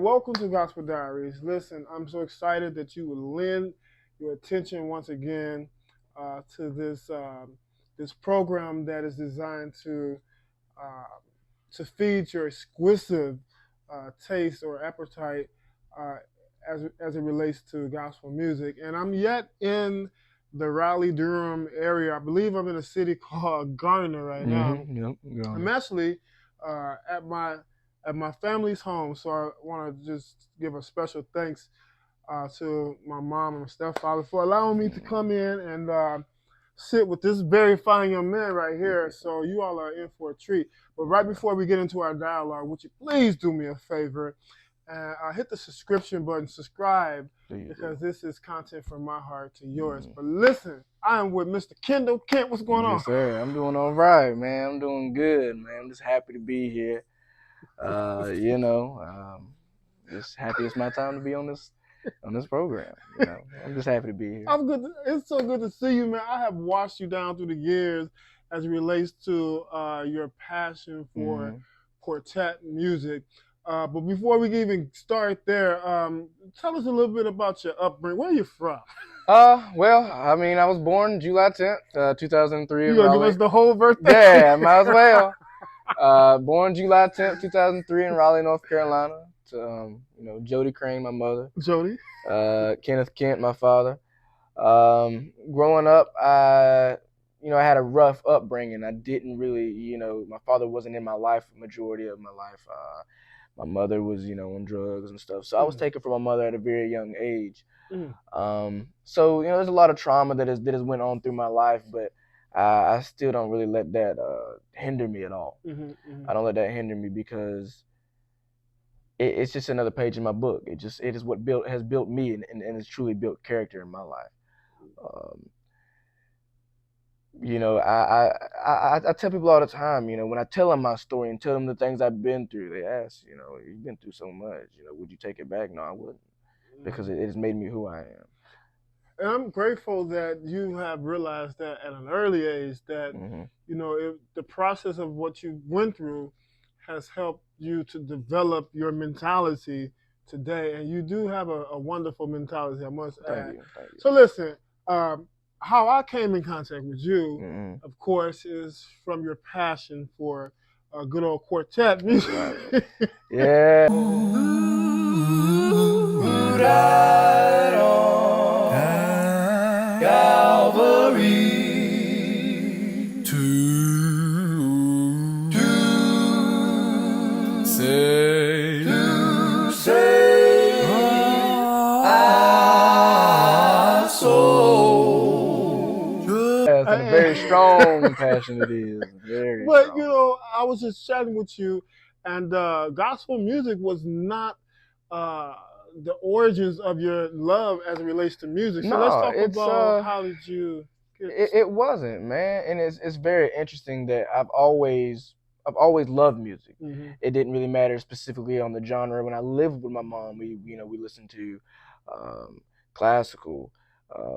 welcome to Gospel Diaries. Listen, I'm so excited that you would lend your attention once again to this program that is designed uh, to feed your exquisite taste or appetite uh, as it relates to gospel music. And I'm yet in the Raleigh Durham area. I believe I'm in a city called Garner right now. Yep, I'm actually at my family's home, so I want to just give a special thanks to my mom and my stepfather for allowing me to come in and sit with this very fine young man right here. So you all are in for a treat. But right before we get into our dialogue, would you please do me a favor and hit the subscription button, subscribe, because this is content from my heart to yours. But listen, I am with Mr. Kendall Kent. What's going on? Yes, sir. I'm doing all right, man. I'm doing good, man. I'm just happy to be here. Just happy it's my time to be on this program. I'm just happy to be here. I'm good. It's so good to see you, man. I have watched you down through the years as it relates to your passion for quartet music. But before we even start there, tell us a little bit about your upbringing. Where are you from? Well, I mean, I was born July 10th, 2003 in You gonna Raleigh. give us the whole birthday? Yeah, might as well. Born July 10th, 2003 in Raleigh, North Carolina. To, Jody Crane, my mother. Jody. Kenneth Kent, my father. Growing up, I had a rough upbringing. I didn't really, my father wasn't in my life majority of my life. My mother was, on drugs and stuff. So I was taken from my mother at a very young age. So, there's a lot of trauma that has went on through my life, but I still don't really let that hinder me at all. I don't let that hinder me because it's just another page in my book. It is what has built me and it's truly built character in my life. I tell people all the time, when I tell them my story and tell them the things I've been through, they ask, you've been through so much, would you take it back? No, I wouldn't, because it has made me who I am. And I'm grateful that you have realized that at an early age that, the process of what you went through has helped you to develop your mentality today. And you do have a wonderful mentality, I must add. Thank you. So listen, how I came in contact with you, of course, is from your passion for good old quartet music. Right. Yeah. Right on Calvary to save our soul. That's a very strong passion it is. Very but strong. I was just chatting with you, and gospel music was not the origins of your love as it relates to music. So let's talk about how did you get it wasn't, man. And it's very interesting that I've always loved music. It didn't really matter specifically on the genre. When I lived with my mom, we listened to classical,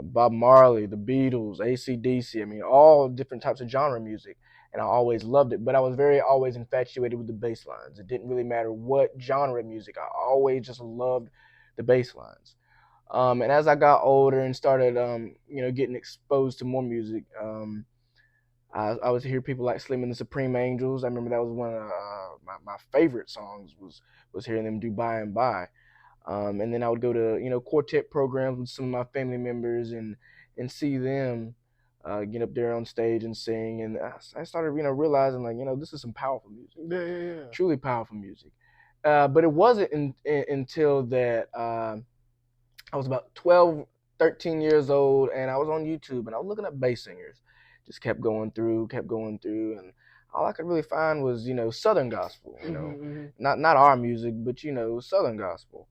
Bob Marley, the Beatles, AC/DC. I mean, all different types of genre music. And I always loved it, but I was always infatuated with the bass lines. It didn't really matter what genre of music. I always just loved the bass lines. And as I got older and started, getting exposed to more music, I would hear people like Slim and the Supreme Angels. I remember that was one of my favorite songs was hearing them do By and By. And then I would go to, quartet programs with some of my family members and see them get up there on stage and sing. And I started, realizing like, this is some powerful music. Yeah. Truly powerful music. But it wasn't until that I was about 12, 13 years old, and I was on YouTube, and I was looking at bass singers. Just kept going through, and all I could really find was, Southern gospel, not our music, but, Southern gospel.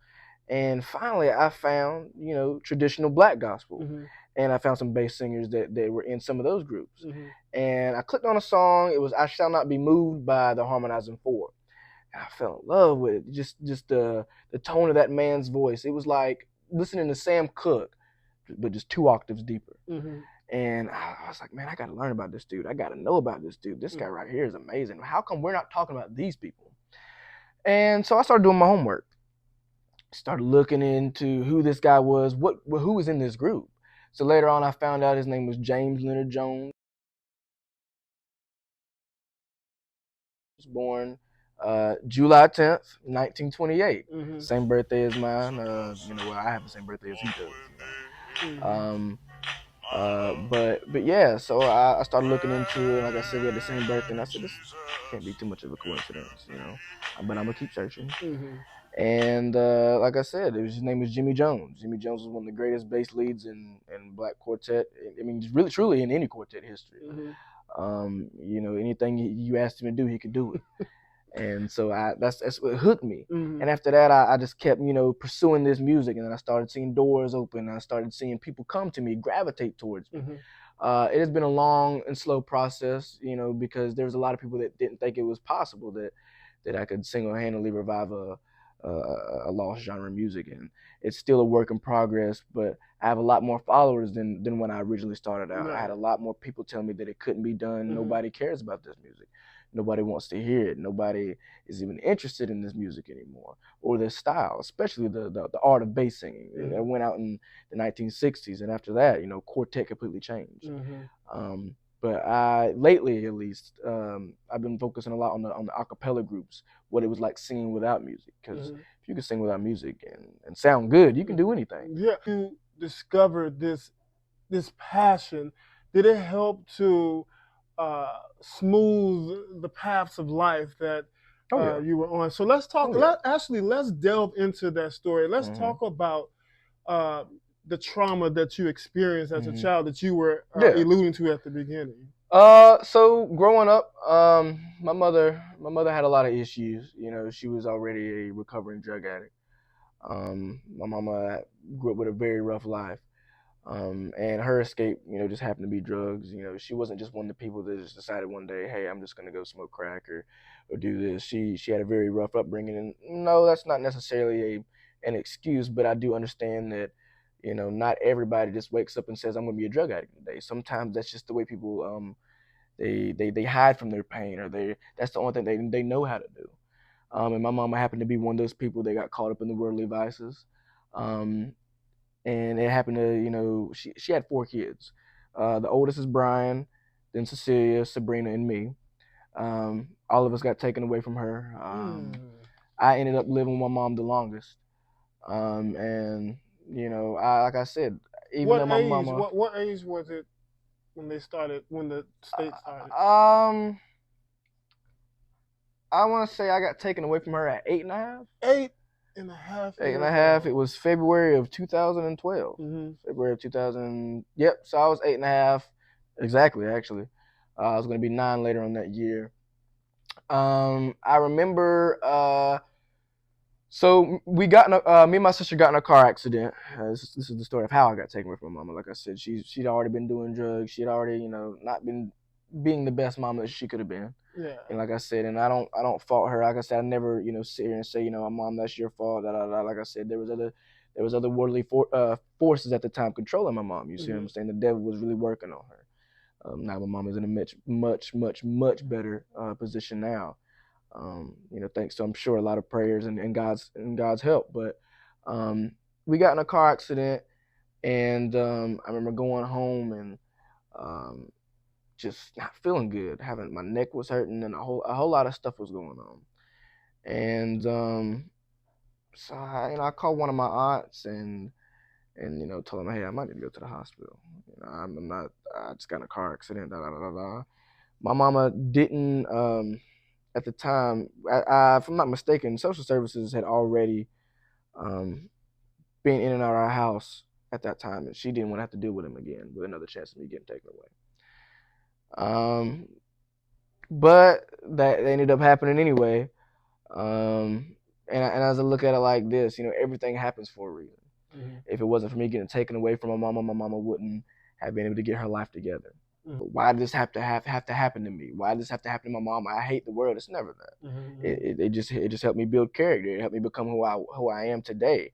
And finally I found, traditional black gospel. And I found some bass singers that were in some of those groups. And I clicked on a song. It was I Shall Not Be Moved by the Harmonizing Four. And I fell in love with it. Just the tone of that man's voice. It was like listening to Sam Cooke, but just 2 octaves deeper. And I was like, man, I got to learn about this dude. I got to know about this dude. This guy right here is amazing. How come we're not talking about these people? And so I started doing my homework. started looking into who this guy was, who was in this group. So later on, I found out his name was James Leonard Jones. He was born July 10th, 1928. Mm-hmm. Same birthday as mine. Well, I have the same birthday as he does. Mm-hmm. But yeah, so I started looking into it. Like I said, we had the same birthday, and I said, this can't be too much of a coincidence, But I'm gonna keep searching. Mm-hmm. And like I said, his name was Jimmy Jones. Jimmy Jones was one of the greatest bass leads in black quartet. I mean, really, truly in any quartet history. Mm-hmm. Anything you asked him to do, he could do it. And so that's what hooked me. Mm-hmm. And after that, I just kept, pursuing this music. And then I started seeing doors open. And I started seeing people come to me, gravitate towards me. Mm-hmm. It has been a long and slow process, because there's a lot of people that didn't think it was possible that I could single-handedly revive a lost genre music. And it's still a work in progress, but I have a lot more followers than when I originally started out. Right. I had a lot more people tell me that it couldn't be done. Mm-hmm. Nobody cares about this music. Nobody wants to hear it. Nobody is even interested in this music anymore, or this style, especially the art of bass singing. Mm-hmm. It went out in the 1960s, and after that, quartet completely changed. Mm-hmm. But lately, at least, I've been focusing a lot on the acapella groups, what it was like singing without music. Because if you can sing without music and sound good, you can do anything. Yeah. You discovered this passion. Did it help to smooth the paths of life that you were on? So let's talk. Let's delve into that story. Let's talk about the trauma that you experienced as a child that you were alluding to at the beginning. So growing up, my mother had a lot of issues. She was already a recovering drug addict. My mama grew up with a very rough life. And her escape, just happened to be drugs. She wasn't just one of the people that just decided one day, hey, I'm just gonna go smoke crack or do this. She had a very rough upbringing, and no, that's not necessarily an excuse, but I do understand that, not everybody just wakes up and says, I'm gonna be a drug addict today. Sometimes that's just the way people they hide from their pain, or that's the only thing they know how to do. And my mama happened to be one of those people that got caught up in the worldly vices. And it happened to, she had 4 kids. The oldest is Bryant, then Cecilia, Sabrina, and me. All of us got taken away from her. I ended up living with my mom the longest. And like I said, even though my mama. What age was it when the state started? I want to say I got taken away from her at 8.5. 8.5. 8.5. It was February of 2012. February of 2000. Yep. So I was 8.5. Exactly. Actually, I was going to be 9 later on that year. I remember. So we got me and my sister got in a car accident. This is the story of how I got taken away from my mama. Like I said, she'd already been doing drugs. She'd already, not been being the best mama that she could have been. Yeah. And like I said, and I don't fault her. Like I said, I never, sit here and say, Mom, that's your fault. Da, da, da. Like I said, there was other worldly forces at the time controlling my mom. You see what I'm saying? The devil was really working on her. Now my mom is in a much better position now. Thanks to, I'm sure, a lot of prayers and God's help. But we got in a car accident, and I remember going home and just not feeling good. My neck was hurting, and a whole lot of stuff was going on. And so I called one of my aunts and told them, hey, I might need to go to the hospital. I just got in a car accident. Da, da, da, da. My mama didn't. At the time, if I'm not mistaken, social services had already been in and out of our house at that time, and she didn't want to have to deal with him again with another chance of me getting taken away. But that ended up happening anyway. And as I look at it like this, everything happens for a reason. If it wasn't for me getting taken away from my mama wouldn't have been able to get her life together. Why did this have to happen to me? Why did this have to happen to my mama? I hate the world. It's never that. It just helped me build character. It helped me become who I am today.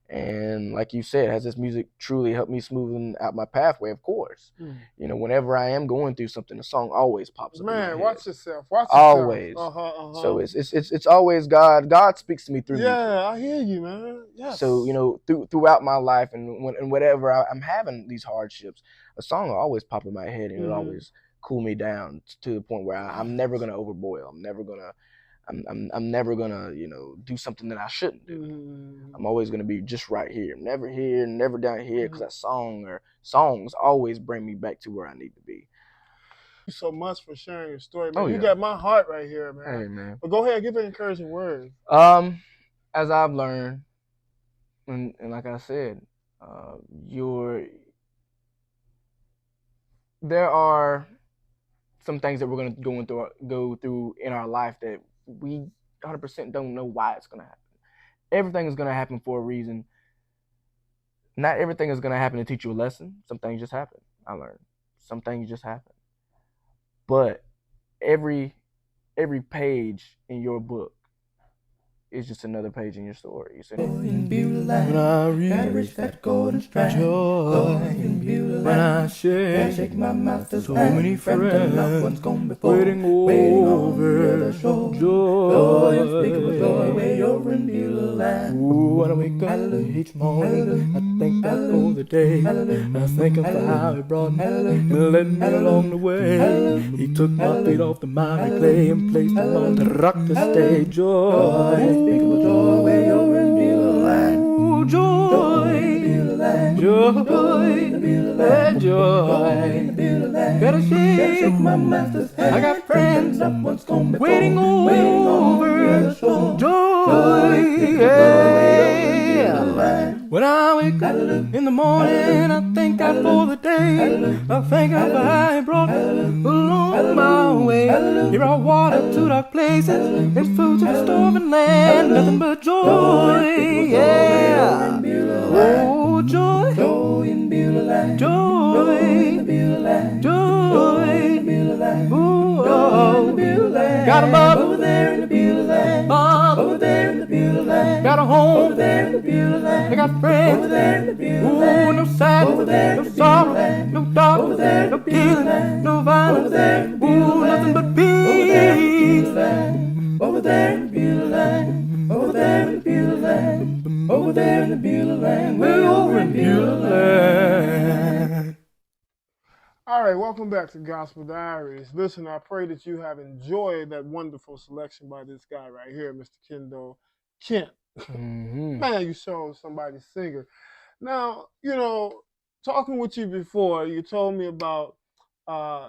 And like you said, has this music truly helped me smoothen out my pathway? Of course. You know, whenever I am going through something, a song always pops up in my Man, head. watch yourself. Watch yourself. Always. Uh-huh. So it's always God. God speaks to me through music. Yeah, I hear you, man. Yes. So, you know, throughout my life and whatever I'm having these hardships, a song will always pop in my head, and it'll always cool me down to the point where I'm never gonna overboil. I'm never gonna, you know, do something that I shouldn't do. I'm always gonna be just right here. I'm never here, never down here, because that song or songs always bring me back to where I need to be. Thank you so much for sharing your story, man. You got my heart right here, man. Hey, man. But go ahead, give an encouraging word. As I've learned, and like I said, there are some things that we're gonna go through in our life that we 100% don't know why it's gonna happen. Everything is gonna happen for a reason. Not everything is gonna happen to teach you a lesson. Some things just happen. I learned. Some things just happen. But every page in your book is just another page in your story. When I reach that golden strand, joy, when I shake my mouth, so many friends waiting over the shore, joy, unspeakable joy, way over in Beulah land. Ooh, when I wake up each morning, I thank God for the day. I thank Him for how He brought me and led me along the way. He took my feet off the miry clay and placed them on the rock to stay. Joy, unspeakable joy, way over in Beulah land. Ooh, joy, joy, joy. Gotta shake my master's hand. I got friends waiting over. Joy, yeah. When I wake up in the morning, I thank God for the day. I thank God for how He brought me along my way. He brought water to dark places and food to the starving land. Nothing but joy, yeah. Oh, joy, joy in Beulah land. Joy in Beulah land. Joy in Beulah land. Oh, got a mother over there in the Beulah land. Over there in the Beulah land. Got a home over there in the Beulah land. I got friends over there in the Beulah land. Ooh, no sadness, no sorrow, no darkness, no killing, no violence. Ooh, nothing but peace. Over there in the Beulah land. Over there in the Beulah land. Over there in the Beulah land. Way over in Beulah land. All right, welcome back to Gospel Diaries. Listen, I pray that you have enjoyed that wonderful selection by this guy right here, Mr. Kendall Kent. Man, you showed somebody singer. Now, you know, talking with you before, you told me about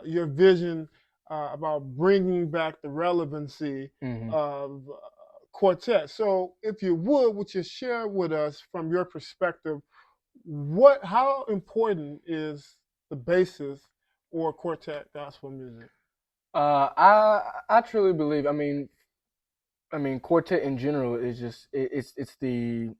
your vision about bringing back the relevancy of quartet. So, if you would you share with us from your perspective how important is the basis or quartet gospel music? I truly believe. I mean, quartet in general is just it's the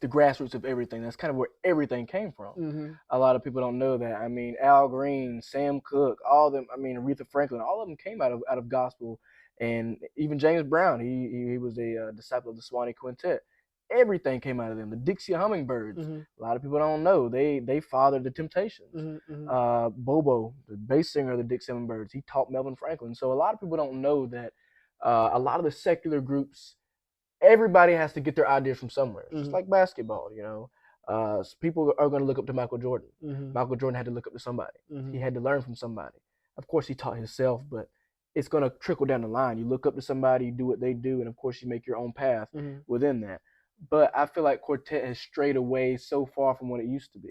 grassroots of everything. That's kind of where everything came from. A lot of people don't know that. I mean, Al Green, Sam Cooke, all of them. I mean, Aretha Franklin, all of them came out of gospel, and even James Brown. He was a disciple of the Swanee Quintet. Everything came out of them. The Dixie Hummingbirds. A lot of people don't know they fathered the Temptations. Bobo, the bass singer of the Dixie Hummingbirds, he taught Melvin Franklin. So a lot of people don't know that a lot of the secular groups, everybody has to get their ideas from somewhere. It's just like basketball, you know. People are going to look up to Michael Jordan. Michael Jordan had to look up to somebody. He had to learn from somebody. Of course, he taught himself, but it's going to trickle down the line. You look up to somebody, you do what they do, and of course, you make your own path within that. But I feel like quartet has strayed away so far from what it used to be.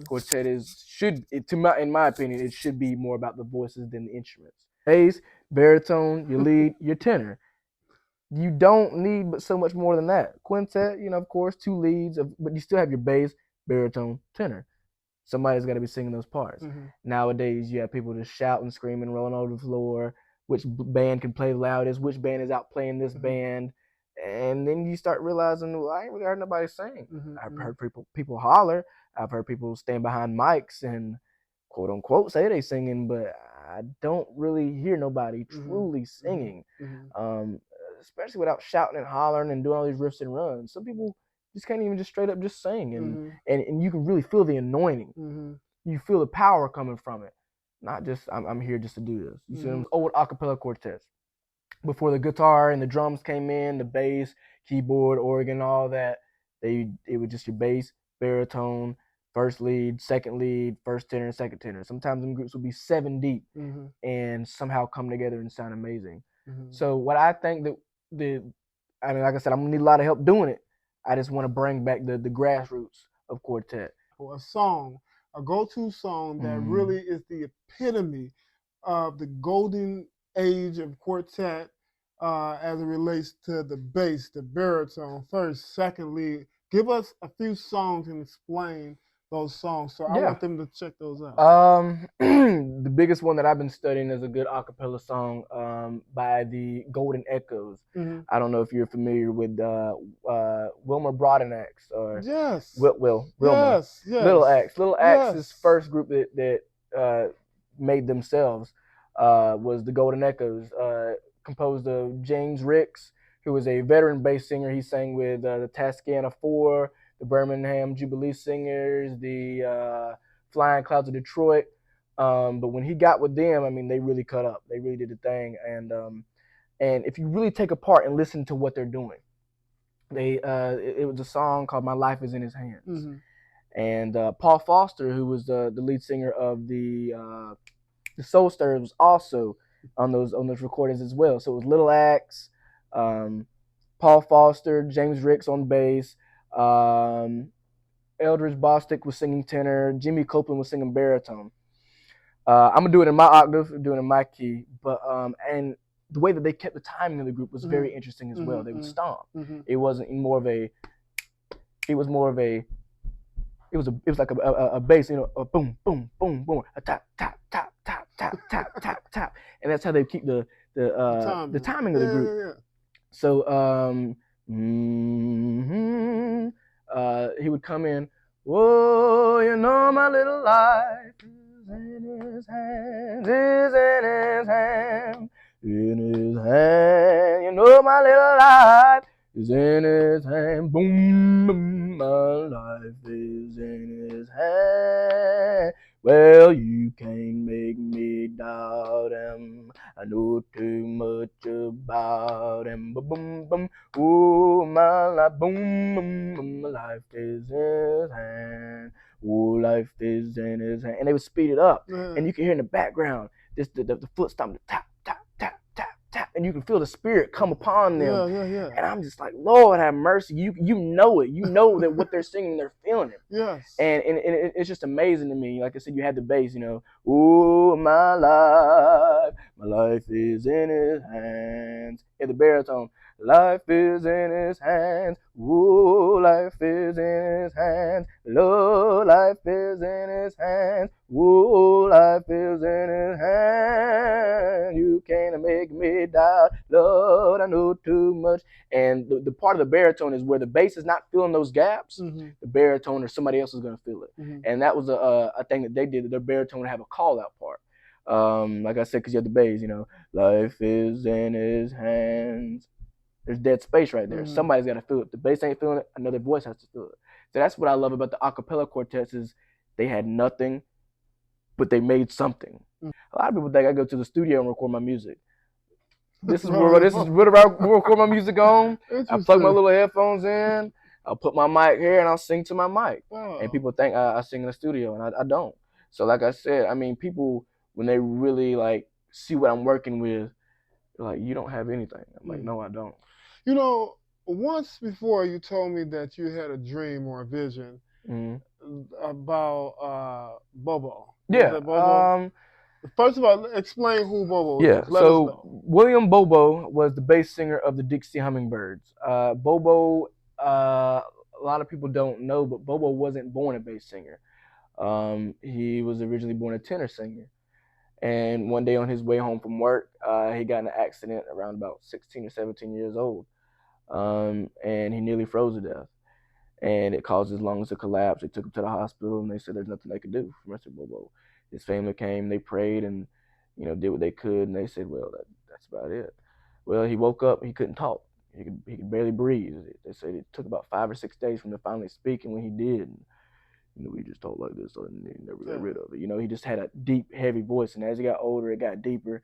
Quartet in my opinion, it should be more about the voices than the instruments. Bass, baritone, your lead, your tenor. You don't need but so much more than that. Quintet, you know, of course, 2 leads, but you still have your bass, baritone, tenor. Somebody's got to be singing those parts. Nowadays, you have people just shouting, screaming, rolling over the floor. Which band can play the loudest? Which band is out playing this band? And then you start realizing, well, I ain't really heard nobody sing. I've heard people holler. I've heard people stand behind mics and quote unquote say they singing, but I don't really hear nobody truly singing. Especially without shouting and hollering and doing all these riffs and runs. Some people just can't even just straight up just sing, Mm-hmm. and you can really feel the anointing. Mm-hmm. You feel the power coming from it. Not just I'm here just to do this. You see them old Acapella Cortez before the guitar and the drums came in, the bass, keyboard, organ, all that. It was just your bass, baritone, first lead, second lead, first tenor, second tenor. Sometimes them groups would be 7 deep Mm-hmm. and somehow come together and sound amazing. Mm-hmm. So what I think that like I said, I'm gonna need a lot of help doing it. I just want to bring back the grassroots of quartet. A song, a go-to song that really is the epitome of the golden age of quartet as it relates to the bass, the baritone, first, second lead. Give us a few songs and explain those songs. So I Yeah. want them to check those out. The biggest one that I've been studying is a good acapella song by the Golden Echoes. Mm-hmm. I don't know if you're familiar with Wilmer Broadenax or Yes. Wilmer. Yes. Little Axe. Little Axe's Yes. first group that made themselves was the Golden Echoes, composed of James Ricks, who was a veteran bass singer. He sang with the Tascana Four, the Birmingham Jubilee Singers, the Flying Clouds of Detroit. But when he got with them, I mean, they really cut up. They really did the thing. And if you really take apart and listen to what they're doing, it was a song called "My Life Is in His Hands." Mm-hmm. And Paul Foster, who was the lead singer of the Soul Stirrers, was also on those recordings as well. So it was Little Axe, Paul Foster, James Ricks on bass, Eldridge Bostick was singing tenor, Jimmy Copeland was singing baritone. I'm gonna do it in my octave, doing it in my key, but and the way that they kept the timing of the group was very interesting as well. They would stomp. It wasn't more of a. It was more of a. It was like a bass, you know, a boom, boom, boom, boom, a tap, tap, tap, tap, tap, tap, tap, tap, and that's how they keep the timing of the group. Yeah. So he would come in. Whoa, you know my little life is in his hands, is in his hand, in his hand. You know my little life is in his hand. Boom, boom, my life is in his hand. Well, you can't make me doubt him. I know too much about him. Boom, boom, ooh, my life, boom, boom, boom, my life is in his hand. Ooh, life is in his hand. And they would speed it up, and you can hear in the background this the foot stomp, the tap, tap, tap, tap, tap, and you can feel the spirit come upon them. Yeah. And I'm just like, Lord have mercy. You know it. You know that what they're singing, they're feeling it. Yes. And it's just amazing to me. Like I said, you had the bass, you know. Ooh, my life is in his hands. And the baritone, life is in his hands. Ooh, life is in his hands. Lord, life is in his hands. Ooh, life is in his hands. You can't make me doubt. Lord, I know too much. And the part of the baritone is where the bass is not filling those gaps. The baritone or somebody else is going to feel it. And that was a thing that they did. Their baritone would have a call out part. Like I said, because you have the bass, you know, life is in his hands. There's dead space right there. Somebody's got to feel it. The bass ain't feeling it. Another voice has to feel it. So that's what I love about the acapella quartets is they had nothing, but they made something. A lot of people think I go to the studio and record my music. This is where I record my music on. I plug my little headphones in. I'll put my mic here and I'll sing to my mic. Wow. And people think I sing in the studio, and I don't. So like I said, I mean, people when they really like see what I'm working with, they're like, you don't have anything. I'm like, no, I don't. You know, once before you told me that you had a dream or a vision about Bobo. Yeah. Bobo? First of all, explain who Bobo is. Yeah. So William Bobo was the bass singer of the Dixie Hummingbirds. Bobo, a lot of people don't know, but Bobo wasn't born a bass singer. He was originally born a tenor singer. And one day on his way home from work, he got in an accident around about 16 or 17 years old. And he nearly froze to death. And it caused his lungs to collapse. They took him to the hospital, and they said there's nothing they could do for Mr. Bobo. His family came, they prayed, and did what they could, and they said, well, that's about it. Well, he woke up, he couldn't talk. He could barely breathe. They said it took about 5 or 6 days from him finally speaking when he did. And, he just talked like this, and he never got rid of it. He just had a deep, heavy voice, and as he got older, it got deeper.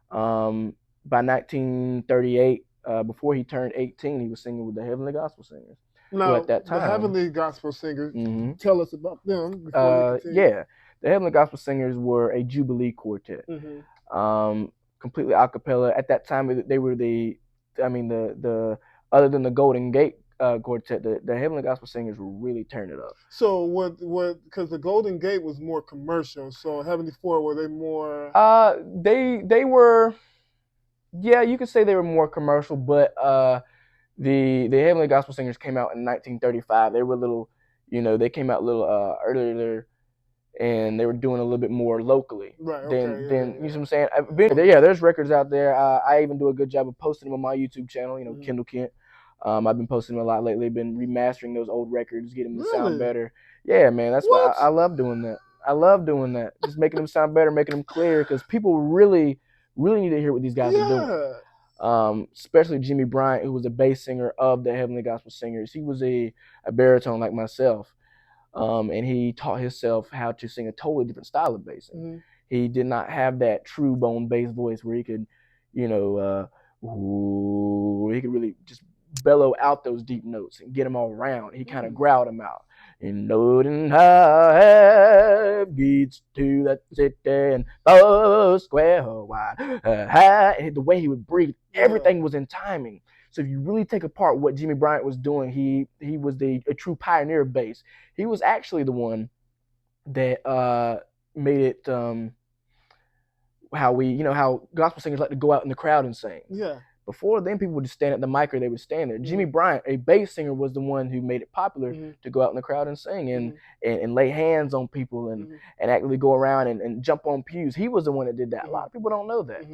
By 1938, before he turned 18, he was singing with the Heavenly Gospel Singers. Now, at that time, the Heavenly Gospel Singers, tell us about them before we continue. Yeah, the Heavenly Gospel Singers were a Jubilee quartet, completely a cappella. At that time, they were the other than the Golden Gate Quartet, the Heavenly Gospel Singers were really turning it up. So what? Because the Golden Gate was more commercial. So Heavenly Four, were they more? They were. Yeah, you could say they were more commercial, but the Heavenly Gospel Singers came out in 1935. They were a little, they came out a little earlier, and they were doing a little bit more locally. Right. Okay. You know what I'm saying? There's records out there. I even do a good job of posting them on my YouTube channel. Kendall Kent. I've been posting them a lot lately. Been remastering those old records, getting them to sound better. Yeah, man, that's what I love doing that. I love doing that. Just making them sound better, making them clear, because people really need to hear what these guys are doing. Especially Jimmy Bryant, who was a bass singer of the Heavenly Gospel Singers. He was a baritone like myself, and he taught himself how to sing a totally different style of bass. He did not have that true bone bass voice where he could, he could really just bellow out those deep notes and get them all around. He kind of growled them out. And noting how I beats to that city and 4 square wide. The way he would breathe, everything was in timing. So if you really take apart what Jimmy Bryant was doing, he was a true pioneer of bass. He was actually the one that made it how gospel singers like to go out in the crowd and sing. Yeah. Before then, people would just stand at the mic or they would stand there. Jimmy Bryant, a bass singer, was the one who made it popular to go out in the crowd and sing and lay hands on people and actually go around and jump on pews. He was the one that did that. A lot of people don't know that.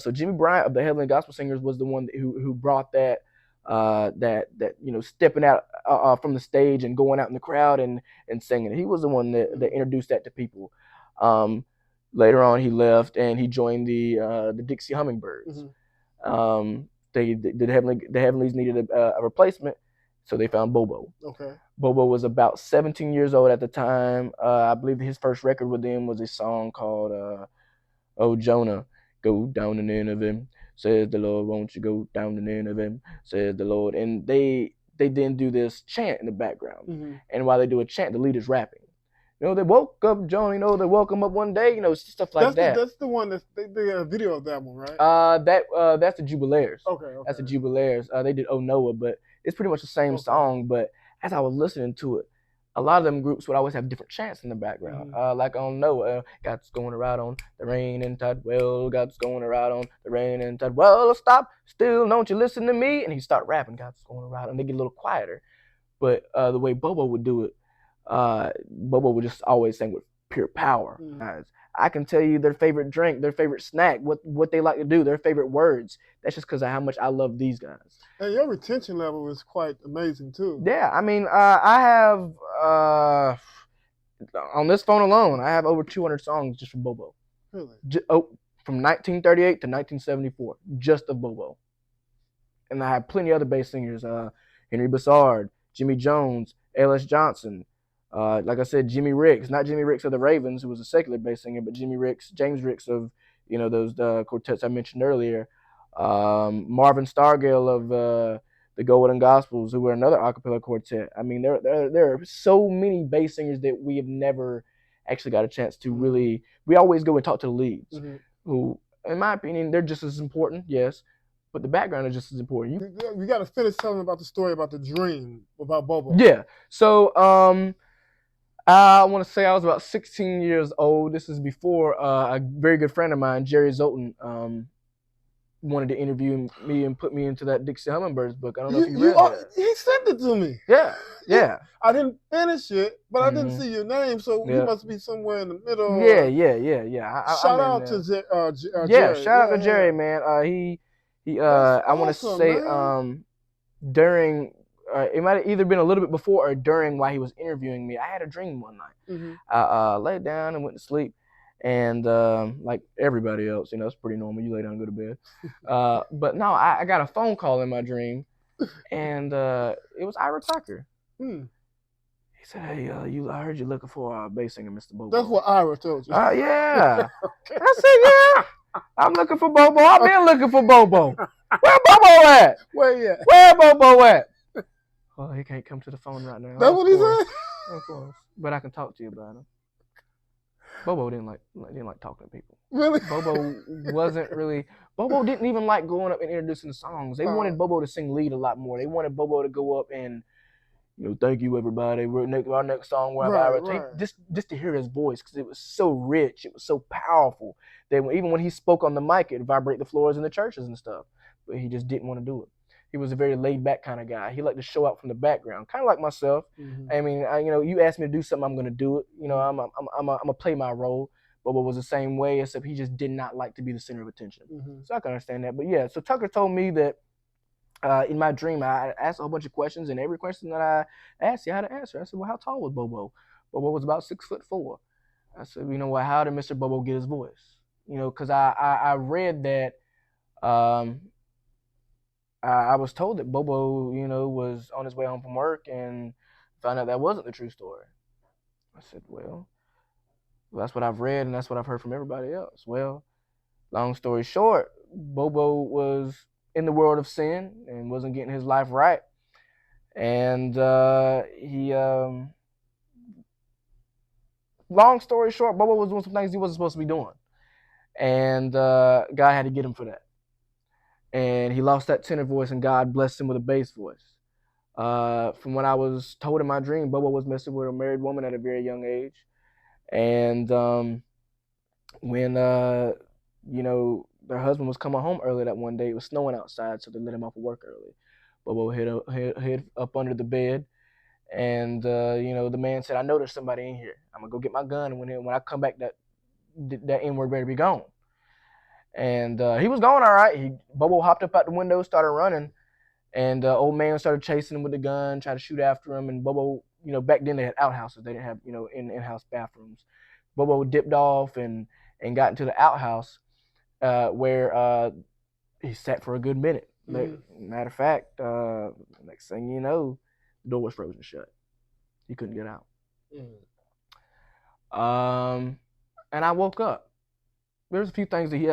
So Jimmy Bryant of the Heavenly Gospel Singers was the one who brought that stepping out from the stage and going out in the crowd and singing. He was the one that introduced that to people. Later on, he left and he joined the Dixie Hummingbirds. The Heavenlies needed a replacement, so they found Bobo. Okay. Bobo was about 17 years old at the time. I believe his first record with them was a song called "Oh Jonah, Go Down to Nineveh." Says the Lord, won't you go down to Nineveh? Says the Lord. And they then do this chant in the background. And while they do a chant, the lead is rapping. They woke up Jonah, they woke him up one day, stuff like that. That's the one they did a video of that one, right? That's the Jubilaires. Okay. That's the Jubilaires. They did Oh Noah, but it's pretty much the same song. But as I was listening to it, a lot of them groups would always have different chants in the background. Like on Noah, God's going around on the rain and tide. Well, God's going around on the rain and tide. Well, stop, still, don't you listen to me? And he start rapping, God's going around, and they get a little quieter. But the way Bobo would do it, Bobo would just always sing with pure power. I can tell you their favorite drink, their favorite snack, what they like to do, their favorite words. That's just because of how much I love these guys. And your retention level is quite amazing too. Yeah, I mean, I have on this phone alone, I have over 200 songs just from Bobo. Really? From 1938 to 1974, just of Bobo. And I have plenty of other bass singers: Henry Bassard, Jimmy Jones, L.S. Johnson. Like I said, Jimmy Ricks, not Jimmy Ricks of the Ravens, who was a secular bass singer, but James Ricks of, those quartets I mentioned earlier. Marvin Stargell of the Golden Gospels, who were another acapella quartet. I mean, there are so many bass singers that we have never actually got a chance to really. We always go and talk to the leads, who, in my opinion, they're just as important, yes, but the background is just as important. You got to finish telling about the story about the dream about Bobo. Yeah. So, I want to say I was about 16 years old. This is before a very good friend of mine, Jerry Zoltan, wanted to interview me and put me into that Dixie Hummingbirds book. I don't know if you read that. He sent it to me. Yeah. I didn't finish it, but I didn't see your name, so he must be somewhere in the middle. Yeah. Shout out to Jerry. Shout out to Jerry, man. He I want to say during. It might have either been a little bit before or during while he was interviewing me. I had a dream one night. I laid down and went to sleep, And like everybody else, it's pretty normal. You lay down and go to bed. But no, I got a phone call in my dream, and it was Ira Tucker. Hmm. He said, "Hey, I heard you looking for a bass singer, Mr. Bobo." That's what Ira told you. Yeah. Okay. I said, "Yeah, I'm looking for Bobo. I've been looking for Bobo. Where Bobo at? Where you at? Where Bobo at?" Well, he can't come to the phone right now. That's what he said? Of course. But I can talk to you about him. Bobo didn't like talking to people. Really? Bobo wasn't really. Bobo didn't even like going up and introducing the songs. They wanted Bobo to sing lead a lot more. They wanted Bobo to go up and, thank you everybody. Our next song, Right. just to hear his voice, because it was so rich, it was so powerful that even when he spoke on the mic, it vibrate the floors in the churches and stuff. But he just didn't want to do it. He was a very laid back kind of guy. He liked to show out from the background, kind of like myself. Mm-hmm. I mean, you asked me to do something, I'm going to do it. I'm gonna play my role. Bobo was the same way, except he just did not like to be the center of attention. Mm-hmm. So I can understand that. But yeah, so Tucker told me that in my dream, I asked a whole bunch of questions, and every question that I asked, you had to answer. I said, "Well, how tall was Bobo?" Bobo was about 6'4". I said, how did Mr. Bobo get his voice? Because I read that. I was told that Bobo, was on his way home from work and found out that wasn't the true story. I said, well, that's what I've read and that's what I've heard from everybody else. Well, long story short, Bobo was in the world of sin and wasn't getting his life right. And long story short, Bobo was doing some things he wasn't supposed to be doing. And God had to get him for that. And he lost that tenor voice, and God blessed him with a bass voice. From what I was told in my dream, Bobo was messing with a married woman at a very young age. And when their husband was coming home early that one day, it was snowing outside, so they let him off of work early. Bobo hid up under the bed, and the man said, "I know there's somebody in here. I'm gonna go get my gun, and when I come back, that N-word better be gone." And he was gone all right. Bobo hopped up out the window, started running, and old man started chasing him with the gun, tried to shoot after him. And Bobo, back then they had outhouses. They didn't have in-house bathrooms. Bobo dipped off and got into the outhouse where he sat for a good minute. Mm-hmm. Matter of fact, next thing you know, the door was frozen shut. He couldn't get out. Mm. And I woke up. There's a few things that he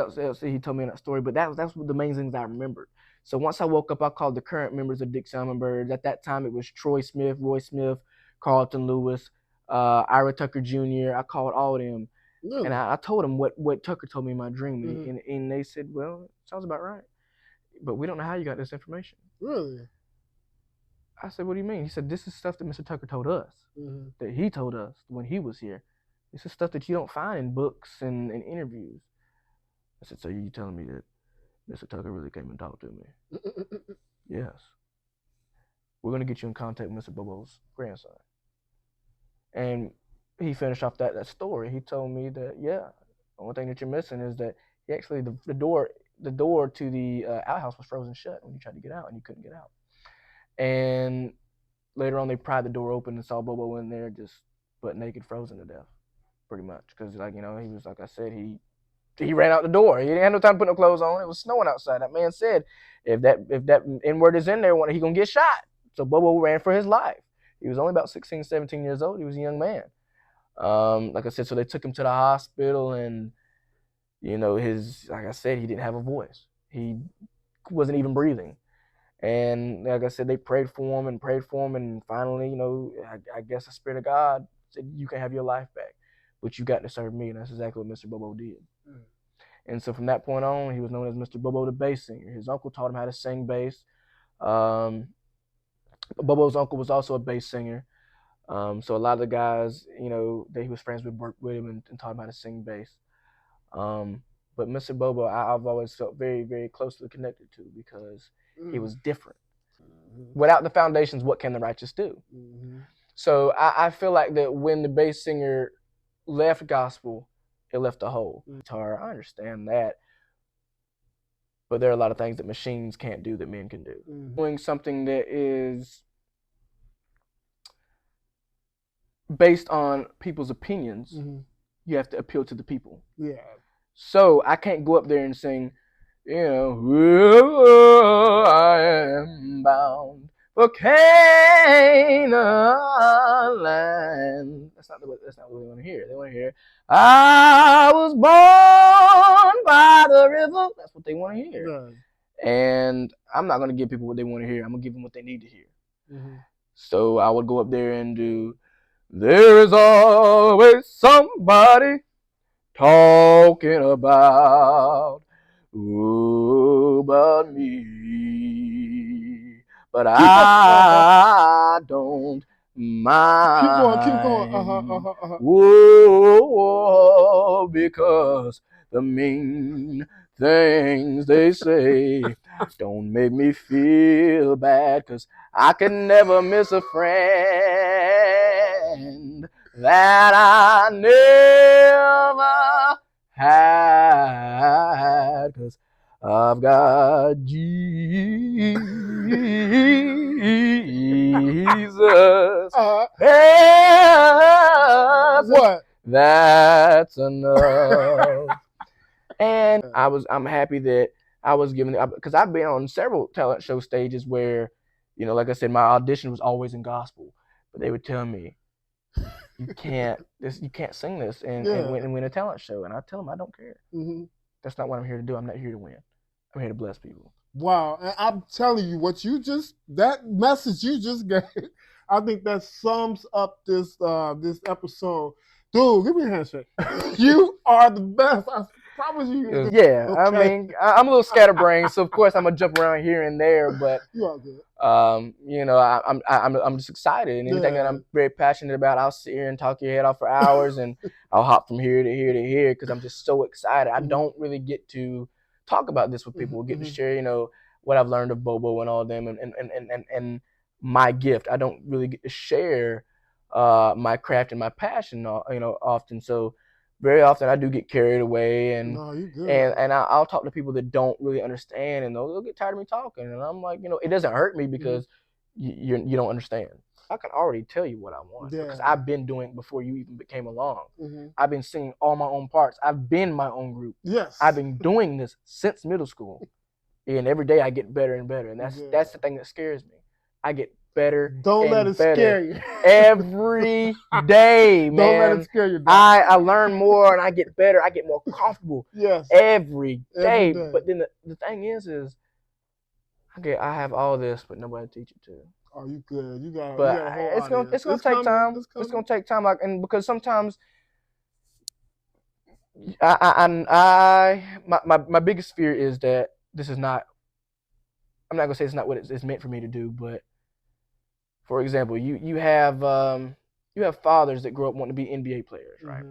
told me in that story, but that's the main things I remembered. So once I woke up, I called the current members of Dick Salmonbirds. At that time, it was Troy Smith, Roy Smith, Carlton Lewis, Ira Tucker Jr. I called all of them. Really? And I told them what Tucker told me in my dream. Mm-hmm. And they said, well, it sounds about right. But we don't know how you got this information. Really? I said, what do you mean? He said, this is stuff that Mr. Tucker told us, mm-hmm. that he told us when he was here. This is stuff that you don't find in books and interviews. I said, so you telling me that Mr. Tucker really came and talked to me? Yes. We're going to get you in contact with Mr. Bobo's grandson. And he finished off that story. He told me that, the only thing that you're missing is that he actually, the door to the outhouse was frozen shut when you tried to get out, and you couldn't get out. And later on, they pried the door open and saw Bobo in there just butt naked, frozen to death, pretty much. Because, he was, like I said, he ran out the door. He didn't have no time to put no clothes on. It was snowing outside. That man said, if that N-word is in there, he gonna get shot. So Bobo ran for his life. He was only about 16, 17 years old. He was a young man. Like I said, so they took him to the hospital, and like I said, he didn't have a voice. He wasn't even breathing. And like I said, they prayed for him, and finally, I guess the Spirit of God said, you can have your life back, but you got to serve me. And that's exactly what Mr. Bobo did. Mm. And so from that point on, he was known as Mr. Bobo the bass singer. His uncle taught him how to sing bass. Bobo's uncle was also a bass singer. So a lot of the guys, that he was friends with, worked with him and taught him how to sing bass. But Mr. Bobo, I've always felt very, very closely connected to, because he was different. Mm-hmm. Without the foundations, what can the righteous do? Mm-hmm. So I feel like that when the bass singer left gospel, it left a hole. Guitar, I understand that. But there are a lot of things that machines can't do that men can do. Mm-hmm. Doing something that is based on people's opinions, mm-hmm. you have to appeal to the people. Yeah. So I can't go up there and sing, "Oh, I am bound for Canaan land." That's not what they want to hear. They want to hear, "I was born by the river." That's what they want to hear. Yeah. And I'm not going to give people what they want to hear. I'm going to give them what they need to hear. Mm-hmm. So I would go up there and do, "There is always somebody talking about about me, but I don't mind." Keep going. Whoa, because the mean things they say don't make me feel bad, 'cause I can never miss a friend that I never had, 'cause I've got Jesus. What? That's enough. And I'm happy that I was given, because I've been on several talent show stages where, like I said, my audition was always in gospel, but they would tell me, you can't sing this and win a talent show. And I tell them I don't care. Mm-hmm. That's not what I'm here to do. I'm not here to win. I'm here to bless people. Wow. And I'm telling you, that message you just gave, I think that sums up this episode. Dude, give me a handshake. You are the best. I promise you. Yeah, okay. I mean, I'm a little scatterbrained, so of course I'm gonna jump around here and there, but you are good. I'm just excited, and anything that I'm very passionate about, I'll sit here and talk your head off for hours, and I'll hop from here to here to here because I'm just so excited. I don't really get to talk about this with people. We'll get to share, what I've learned of Bobo and all of them, and my gift. I don't really get to share my craft and my passion, often. So very often I do get carried away, and I'll talk to people that don't really understand, and they'll get tired of me talking, and I'm like, it doesn't hurt me because you don't understand. I can already tell you what I want because I've been doing it before you even came along. I've been singing all my own parts. I've been my own group. Yes, I've been doing this since middle school, and every day I get better and better, and that's the thing that scares me. I get better. Don't let it scare you. Every day, man. Don't let it scare you. I learn more and I get better. I get more comfortable. Yes. Every day. But then the thing is I have all this, but nobody to teach it to. Oh, you good? You got. But it's gonna take time. It's gonna take time, and because sometimes my biggest fear is that this is not. I'm not gonna say it's not what it's meant for me to do, but for example, you have fathers that grow up wanting to be NBA players, right?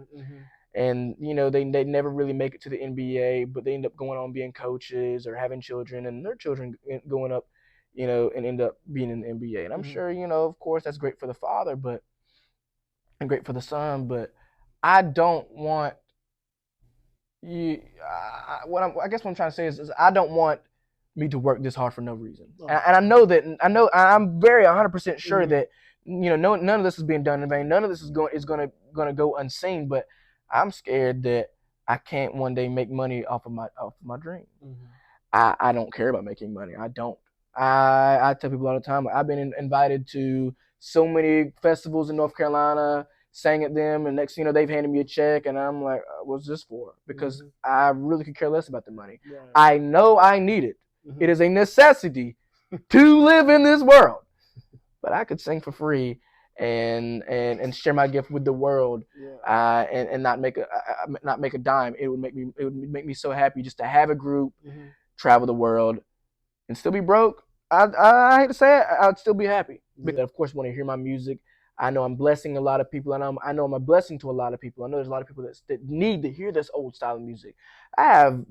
And they never really make it to the NBA, but they end up going on being coaches or having children, and their children going up, and end up being in the NBA. And I'm sure, of course, that's great for the father, and great for the son. But I don't want you. I guess what I'm trying to say is I don't want me to work this hard for no reason. And I'm very 100% sure that none of this is being done in vain. None of this is going to go unseen. But I'm scared that I can't one day make money off of my dream. I don't care about making money. I don't. I tell people all the time, I've been invited to so many festivals in North Carolina, sang at them, and next they've handed me a check, and I'm like, what's this for? Because I really could care less about the money. Right. I know I need it. It is a necessity to live in this world. But I could sing for free and share my gift with the world, and not make a dime. It would make me so happy just to have a group, travel the world, and still be broke. I hate to say it, I'd still be happy. But of course, when I hear my music, I know I'm blessing a lot of people, and I know I'm a blessing to a lot of people. I know there's a lot of people that need to hear this old style of music. I have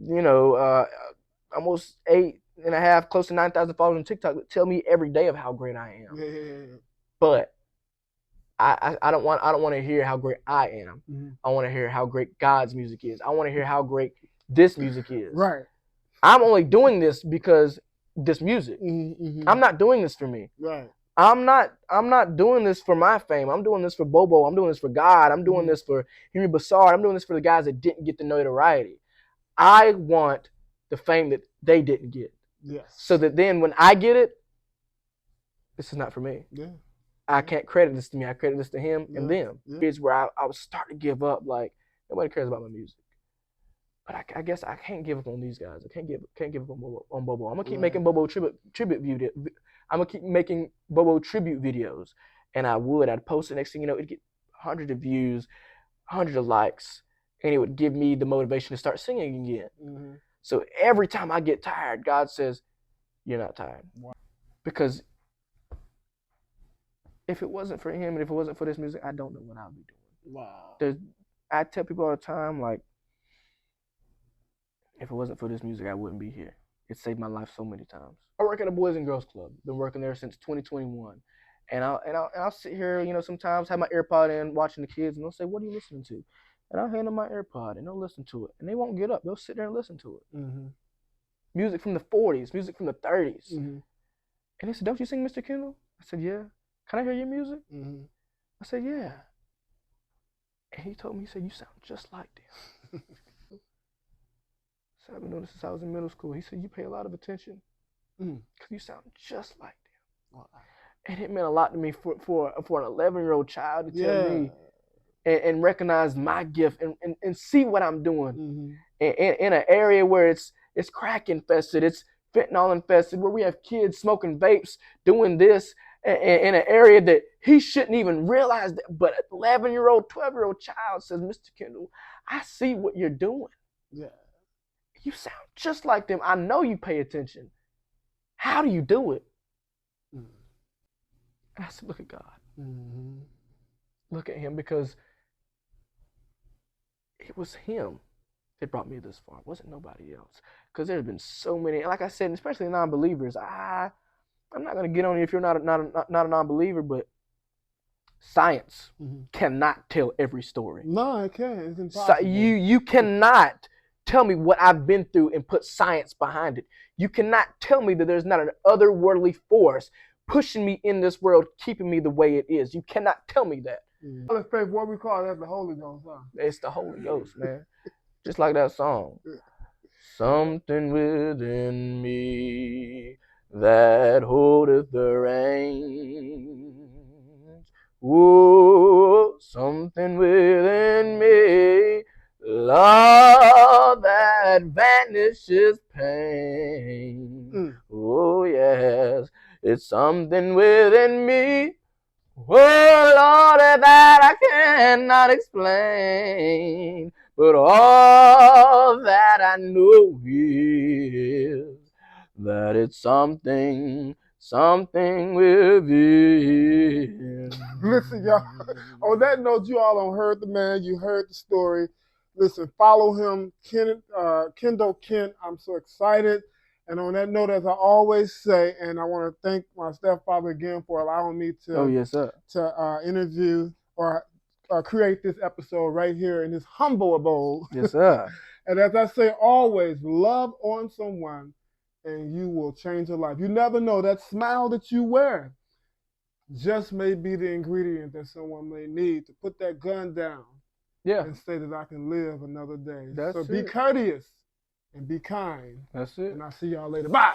almost 8.5, close to 9,000 followers on TikTok that tell me every day of how great I am. But I don't want to hear how great I am. I want to hear how great God's music is. I want to hear how great this music is. Right. I'm only doing this because this music. I'm not doing this for me. Right. I'm not doing this for my fame. I'm doing this for Bobo. I'm doing this for God. I'm doing this for Henry Bassard. I'm doing this for the guys that didn't get the notoriety. I want the fame that they didn't get. Yes. So that then when I get it, this is not for me. Yeah. I can't credit this to me. I credit this to him and them. Yeah. It's where I was starting to give up. Like, nobody cares about my music. But I guess I can't give up on these guys. I can't give up on Bobo. I'm gonna keep making Bobo tribute videos. I'm gonna keep making Bobo tribute videos. And I'd post it. Next thing you know, it'd get hundreds of views, hundreds of likes, and it would give me the motivation to start singing again. Mm-hmm. So every time I get tired, God says, "You're not tired," because if it wasn't for him and if it wasn't for this music, I don't know what I'd be doing. Wow. I tell people all the time, like, if it wasn't for this music, I wouldn't be here. It saved my life so many times. I work at a Boys and Girls Club. Been working there since 2021. And I'll sit here, sometimes have my AirPod in, watching the kids, and they'll say, "What are you listening to?" And I'll hand them my AirPod, and they'll listen to it. And they won't get up. They'll sit there and listen to it. Mm-hmm. Music from the 40s, music from the 30s. Mm-hmm. And they said, "Don't you sing, Mr. Kendall?" I said, "Yeah." "Can I hear your music?" Mm-hmm. I said, "Yeah." And he told me, he said, "You sound just like them." So I've been doing this since I was in middle school. He said, "You pay a lot of attention because you sound just like them." Wow. And it meant a lot to me for an 11-year-old child to tell me and recognize my gift and see what I'm doing in an area where it's crack infested, it's fentanyl infested, where we have kids smoking vapes, doing this in an area that he shouldn't even realize that. But an 11-year-old, 12-year-old child says, "Mr. Kendall, I see what you're doing. Yeah. You sound just like them. I know you pay attention. How do you do it?" And I said, "Look at God. Look at him, because it was him that brought me this far. It wasn't nobody else. Because there's been so many, like I said, especially non-believers. I'm not going to get on you if you're not a non-believer, but science cannot tell every story. No, it can't. It's impossible. You cannot tell me what I've been through and put science behind it. You cannot tell me that there's not an otherworldly force pushing me in this world, keeping me the way it is. You cannot tell me that. Faith, what we call that, the Holy Ghost, huh? It's the Holy Ghost, man. Just like that song. Something within me that holdeth the reins. Whoa, something within me, love that vanishes pain. Oh, yes, it's something within me. Oh, Lord, that I cannot explain. But all that I know is that it's something within. Listen, y'all, on that note, you all don't heard the man, you heard the story. Listen, follow him, Kendall Kent. I'm so excited. And on that note, as I always say, and I want to thank my stepfather again for allowing me to interview or create this episode right here in his humble abode. Yes, sir. And as I say always, love on someone and you will change your life. You never know, that smile that you wear just may be the ingredient that someone may need to put that gun down and say that I can live another day. So be courteous and be kind. That's it. And I'll see y'all later. Bye.